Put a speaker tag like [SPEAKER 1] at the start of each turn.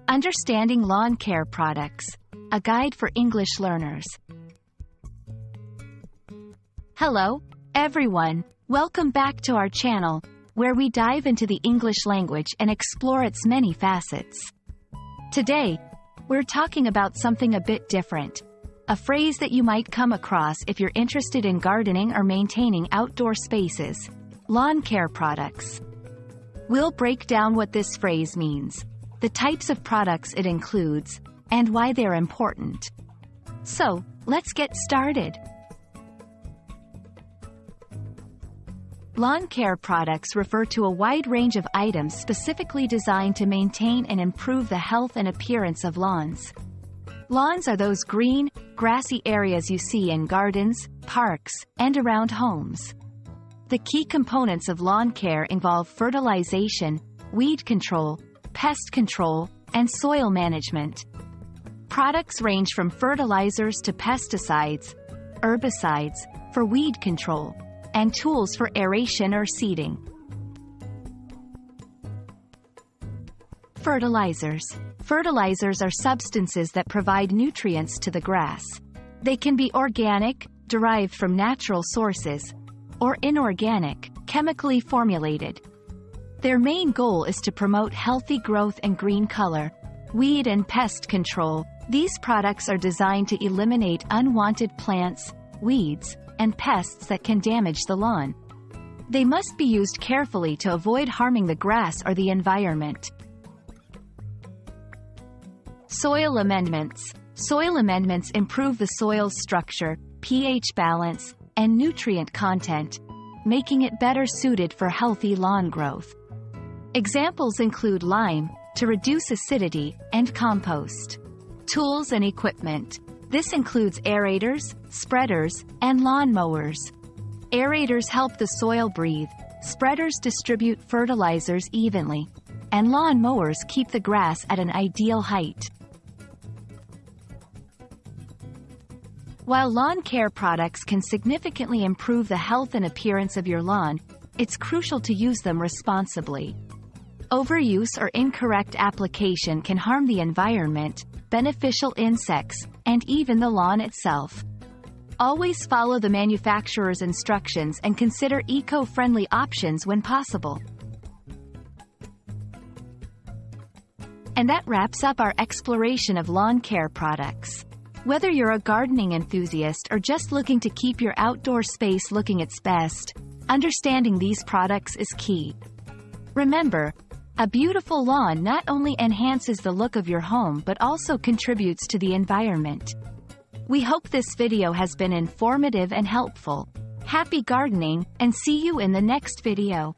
[SPEAKER 1] Understanding Lawn Care Products, a guide for English learners. Hello, everyone. Welcome back to our channel, where we dive into the English language and explore its many facets. Today, we're talking about something a bit different. A phrase that you might come across if you're interested in gardening or maintaining outdoor spaces: lawn care products. We'll break down what this phrase means, the types of products it includes, and why they're important. So, let's get started. Lawn care products refer to a wide range of items specifically designed to maintain and improve the health and appearance of lawns. Lawns are those green, grassy areas you see in gardens, parks, and around homes. The key components of lawn care involve fertilization, weed control, pest control, and soil management. Products range from fertilizers to pesticides, herbicides, for weed control, and tools for aeration or seeding. Fertilizers. Fertilizers are substances that provide nutrients to the grass. They can be organic, derived from natural sources, or inorganic, chemically formulated. Their main goal is to promote healthy growth and green color. Weed and pest control. These products are designed to eliminate unwanted plants, weeds, and pests that can damage the lawn. They must be used carefully to avoid harming the grass or the environment. Soil amendments. Soil amendments improve the soil's structure, pH balance, and nutrient content, making it better suited for healthy lawn growth. Examples include lime, to reduce acidity, and compost. Tools and equipment. This includes aerators, spreaders, and lawn mowers. Aerators help the soil breathe, spreaders distribute fertilizers evenly, and lawn mowers keep the grass at an ideal height. While lawn care products can significantly improve the health and appearance of your lawn, it's crucial to use them responsibly. Overuse or incorrect application can harm the environment, beneficial insects, and even the lawn itself. Always follow the manufacturer's instructions and consider eco-friendly options when possible. And that wraps up our exploration of lawn care products. Whether you're a gardening enthusiast or just looking to keep your outdoor space looking its best, understanding these products is key. Remember, a beautiful lawn not only enhances the look of your home but also contributes to the environment. We hope this video has been informative and helpful. Happy gardening, and see you in the next video.